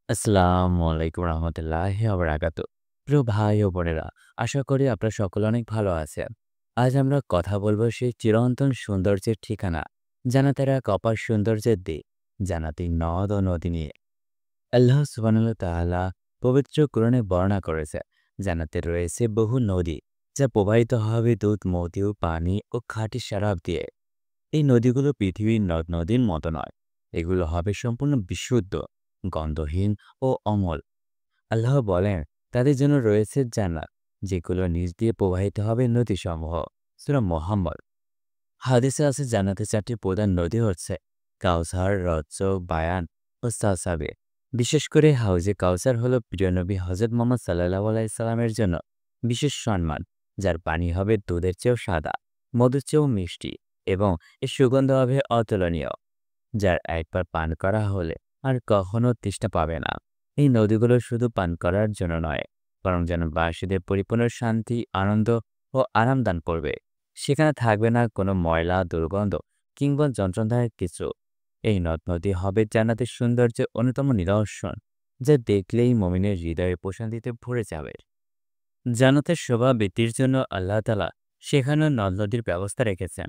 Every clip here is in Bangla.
আসসালামু আলাইকুম রহমতুল্লাহি ওয়া বারাকাতুহু। প্রিয় ভাই ও বোনেরা, আশা করি আপনারা সকলে অনেক ভালো আছেন। আজ আমরা কথা বলবো সেই চিরন্তন সৌন্দর্যের ঠিকানা, জান্নাতের এক অপার সৌন্দর্যের দিক, জান্নাতি নদ ও নদী নিয়ে। আল্লাহ সুবহানাহু ওয়া তাআলা পবিত্র কোরআনে বর্ণনা করেছে, জান্নাতে রয়েছে বহু নদী, যা প্রবাহিত হবে দুধ, মধু, পানি ও খাঁটি শরাব দিয়ে। এই নদীগুলো পৃথিবীর নদ-নদীর মতো নয়। এগুলো হবে সম্পূর্ণ বিশুদ্ধ, গন্ধহীন ও অমল। আল্লাহ বলেন, তাদের জন্য রয়েছে জান্নাত, যেগুলো নিজ দিয়ে প্রবাহিত হবে নদীসমূহ। সূরা মুহাম্মদ। হাদিসে আছে জান্নাতের ৪টি প্রধান নদী হচ্ছে কাউসার, রজ্জক, বায়ান ও সালসাবিল। বিশেষ করে হাউজে কাউসার হলো প্রিয় নবী হযরত মুহাম্মদ সাল্লাল্লাহু আলাইহি সাল্লামের জন্য বিশেষ সম্মান, যার পানি হবে দুধের চেয়েও সাদা, মধুর চেয়েও মিষ্টি এবং এর সুগন্ধ হবে অতুলনীয়, যার একবার পান করা হলে আর কখনো তৃষ্ণা পাবে না। এই নদীগুলো শুধু পান করার জন্য নয়, বরং যেন বাসীদের পরিপূর্ণ শান্তি, আনন্দ ও আরাম দান করবে। সেখানে থাকবে না কোনো ময়লা, দুর্গন্ধ কিংবা যন্ত্রণাদায়ক কিছু। এই নদ-নদী হবে জান্নাতের সৌন্দর্যের অন্যতম নিদর্শন, যা দেখলেই মুমিনের হৃদয়ে প্রশান্তিতে ভরে যাবে। জান্নাতের শোভা বৃদ্ধির জন্য আল্লাহ তাআলা সেখানে নদ-নদীর ব্যবস্থা রেখেছেন।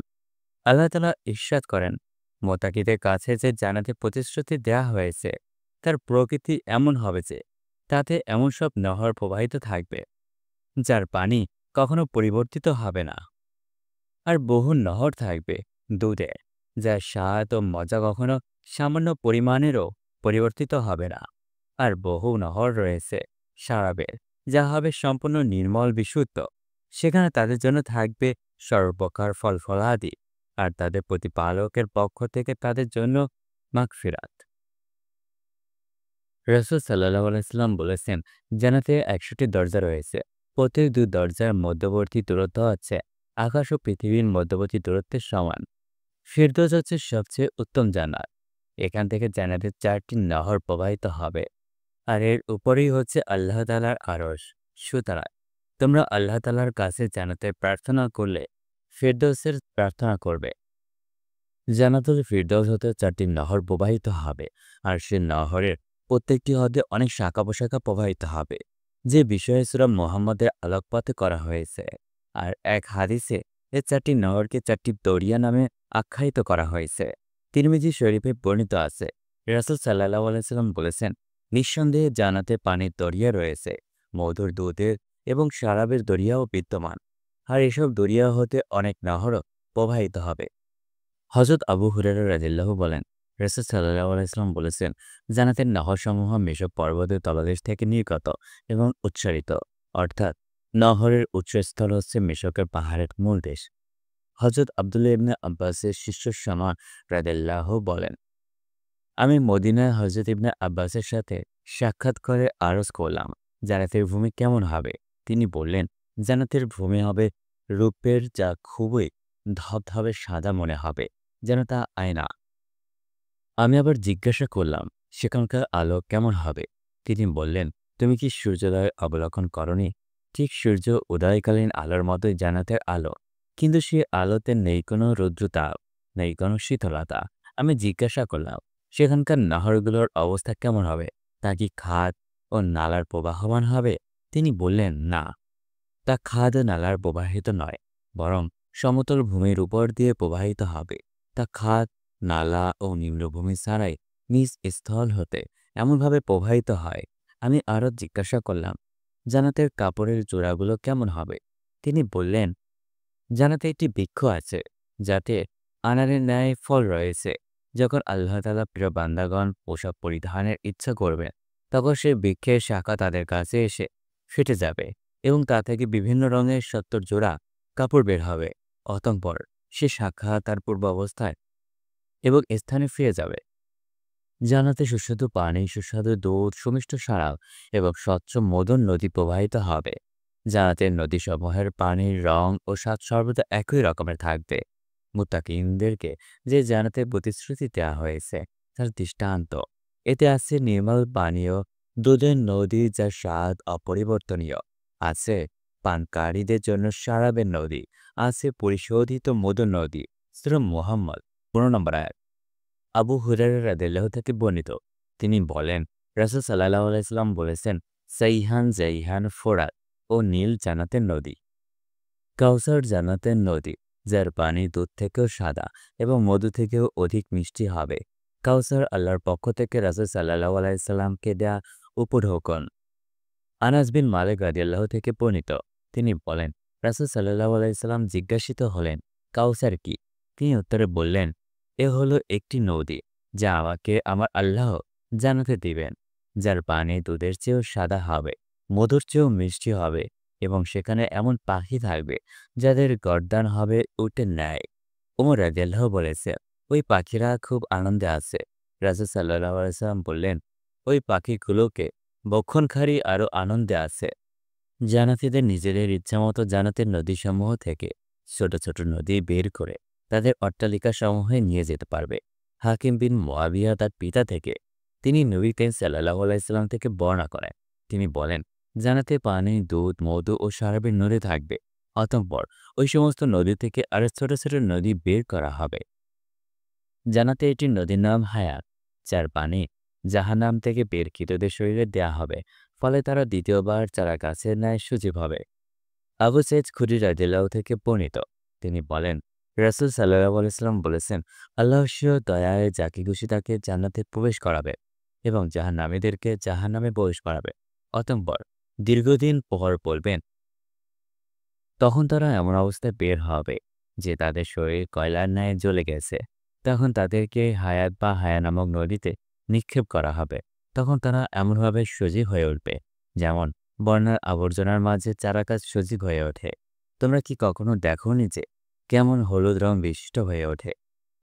আল্লাহ তাআলা ইরশাদ করেন, মুত্তাকিদের কাছে যে জান্নাতের প্রতিশ্রুতি দেয়া হয়েছে, তার প্রকৃতি এমন হবে যে তাতে এমন সব নহর প্রবাহিত থাকবে, যার পানি কখনো পরিবর্তিত হবে না। আর বহু নহর থাকবে দুধের, যার স্বাদ ও মজা কখনো সামান্য পরিমাণেরও পরিবর্তিত হবে না। আর বহু নহর রয়েছে শরাবের, যা হবে সম্পূর্ণ নির্মল, বিশুদ্ধ। সেখানে তাদের জন্য থাকবে সর্বপ্রকার ফল-ফলাদি, আর তাদের প্রতিপালকের পক্ষ থেকে তাদের জন্য মাগফিরাত। রাসূল সাল্লাল্লাহু আলাইহি সাল্লাম বলেছেন, জান্নাতে ১০০টি দরজা রয়েছে। প্রত্যেক ২ দরজার মধ্যবর্তী দূরত্ব হচ্ছে আকাশ ও পৃথিবীর মধ্যবর্তী দূরত্বের সমান। ফিরদৌস হচ্ছে সবচেয়ে উত্তম জান্নাত। এখান থেকে জান্নাতের ৪টি নহর প্রবাহিত হবে। আর এর উপরেই হচ্ছে আল্লাহ তাআলার আরশ। সুতরাং তোমরা আল্লাহ তাআলার কাছে জান্নাতের প্রার্থনা করলে ফিরদৌসের প্রার্থনা করবে। জান্নাতুল ফিরদৌস হতে ৪টি নহর প্রবাহিত হবে, আর সে নহরের প্রত্যেকটি হ্রদে অনেক শাখা-প্রশাখা প্রবাহিত হবে, যে বিষয়ে সূরা মুহাম্মদের আলোকপাতে করা হয়েছে। আর এক হাদিসে এ ৪টি নহরকে ৪টি দরিয়া নামে আখ্যায়িত করা হয়েছে। তিরমিজি শরীফে বর্ণিত আছে, রাসূল সাল্লাল্লাহু আলাইহি সাল্লাম বলেছেন, নিঃসন্দেহে জান্নাতে পানির দরিয়া রয়েছে, মধুর, দুধের এবং শরাবের দরিয়াও বিদ্যমান। আর এসব দরিয়া হতে অনেক নহরও প্রবাহিত হবে। হযরত আবু হুরায়রা রাদিয়াল্লাহু বলেন, রাসূল সাল্লাল্লাহু আলাইহি ওয়াসাল্লাম বলেছেন, জান্নাতের নহরসমূহ মিশর পর্বতের তলদেশ থেকে নির্গত এবং উৎসারিত, অর্থাৎ নহরের উৎসস্থল হচ্ছে মিশকের পাহাড়ের মূল দেশ। হযরত আব্দুল্লাহ ইবনে আব্বাসের শিষ্য সামা রাদিয়াল্লাহু বলেন, আমি মদিনায় হযরত ইবনে আব্বাসের সাথে সাক্ষাৎ করে আরজ করলাম, জান্নাতের ভূমি কেমন হবে? তিনি বললেন, জান্নাতের ভূমি হবে রূপের, যা খুবই ধবধবে সাদা মনে হবে, যেন তা আয়না। আমি আবার জিজ্ঞাসা করলাম, সেখানকার আলো কেমন হবে? তিনি বললেন, তুমি কি সূর্যোদয় অবলোকন করনি? ঠিক সূর্য উদয়কালীন আলোর মতোই জান্নাতের আলো, কিন্তু সে আলোতে নেই কোনো রৌদ্রতাপ, নেই কোনো শীতলতা। আমি জিজ্ঞাসা করলাম, সেখানকার নহরগুলোর অবস্থা কেমন হবে? তা কি খাদ ও নালার প্রবাহমান হবে? তিনি বললেন, না, তা খাদ ও নালার প্রবাহিত নয়, বরং সমতল ভূমির উপর দিয়ে প্রবাহিত হবে। তা খাদ, নালা ও নিম্নভূমি ছাড়াই নিজ স্থল হতে এমনভাবে প্রবাহিত হয়। আমি আরো জিজ্ঞাসা করলাম, জান্নাতের কাপড়ের জোড়াগুলো কেমন হবে? তিনি বললেন, জান্নাতে একটি বৃক্ষ আছে, যাতে আনারের ন্যায় ফল রয়েছে। যখন আল্লাহ তাআলা প্রিয় বান্দাগণ পোশাক পরিধানের ইচ্ছা করবেন, তখন সেই বৃক্ষের শাখা তাদের কাছে এসে ফেটে যাবে এবং তা থেকে বিভিন্ন রঙের ৭০ জোড়া কাপড় বের হবে। অতঃপর সে শাখা তার পূর্ব অবস্থায় এবং স্থানে ফিরে যাবে। জান্নাতে সুস্বাদু পানি, সুস্বাদু দুধ, সুমিষ্ট শরাব এবং স্বচ্ছ মদন নদী প্রবাহিত হবে। জান্নাতের নদীসমূহের পানির রং ও স্বাদ সর্বদা একই রকমের থাকবে। মুত্তাকিনদেরকে যে জান্নাতের প্রতিশ্রুতি দেওয়া হয়েছে, তার দৃষ্টান্ত। এতে আছে নির্মল পানীয়, দুধের নদী যার স্বাদ অপরিবর্তনীয়, আছে পানকারীদের জন্য শরাবের নদী, আছে পরিশোধিত মধুর নদী। সূরা মুহাম্মদ ১৫ নম্বর আয়াত। আবু হুরায়রা রাদিয়াল্লাহু থেকে বর্ণিত, তিনি বলেন, রাসূল সাল্লাল্লাহু আলাইহি সাল্লাম বলেছেন, সাইহান, জাইহান, ফোরাত ও নীল জান্নাতের নদী। কাউসার জান্নাতের নদী, যার পানি দুধ থেকেও সাদা এবং মধু থেকেও অধিক মিষ্টি হবে। কাউসার আল্লাহর পক্ষ থেকে রাসূল সাল্লাল্লাহু আলাইহি সাল্লামকে দেয়া উপঢৌকন। আনাস বিন মালিক রাদিয়াল্লাহু থেকে বর্ণিত, তিনি বলেন, রাসূল সাল্লাল্লাহু আলাইহি সাল্লাম জিজ্ঞাসিত হলেন, কাউসার কি? তিনি উত্তরে বললেন, এ হলো একটি নদী যা আমাকে আমার আল্লাহ জান্নাতে দিবেন, যার পানি দুধের চেয়েও সাদা হবে, মধুর চেয়েও মিষ্টি হবে এবং সেখানে এমন পাখি থাকবে যাদের গর্দান হবে উটের ন্যায়। ওমর রাদিয়াল্লাহু বলেছে, ওই পাখিরা খুব আনন্দে আছে। রাসূল সাল্লাল্লাহু আলাইহি সাল্লাম বললেন, ওই পাখিগুলোকে বক্ষণকারী আরও আনন্দে আছে। জান্নাতীদের নিজেদের ইচ্ছামতো জান্নাতের নদীসমূহ থেকে ছোট ছোট নদী বের করে তাদের অট্টালিকাসমূহে নিয়ে যেতে পারবে। হাকিম বিন মুআবিয়া তার পিতা থেকে, তিনি নবী করিম সাল্লাল্লাহু আলাইহি সাল্লাম থেকে বর্ণনা করেন, তিনি বলেন, জান্নাতে পানি, দুধ, মধু ও শরাবের নদী থাকবে। অতঃপর ওই সমস্ত নদী থেকে আরো ছোট ছোট নদী বের করা হবে। জান্নাতে একটি নদীর নাম হায়াত, যার পানি জাহান্নাম থেকে বেরকৃতদের শরীরে দেয়া হবে, ফলে তারা দ্বিতীয়বার চারা গাছের ন্যায় সজীব হবে। আবু সাইদ খুদরি রাদিয়াল্লাহু থেকে বর্ণিত, তিনি বলেন, রাসূল সাল্লাল্লাহু আলাইহি সাল্লাম বলেছেন, আল্লাহ স্বীয় দয়ায় যাকে খুশি তাকে জান্নাতে প্রবেশ করাবে এবং জাহান্নামীদেরকে জাহান্নামে প্রবেশ করাবে। অতঃপর দীর্ঘদিন পর বলবেন, তখন তারা এমন অবস্থায় বের হবে যে তাদের শরীর কয়লার ন্যায় জ্বলে গেছে। তখন তাদেরকে হায়াত বা হায়া নামক নদীতে নিক্ষেপ করা হবে। তখন তারা এমনভাবে সজীব হয়ে উঠবে যেমন বন্যার আবর্জনার মাঝে চারাগাছ সজীব হয়ে ওঠে। তোমরা কি কখনো দেখোনি যে কেমন হলুদ রং বিশিষ্ট হয়ে ওঠে?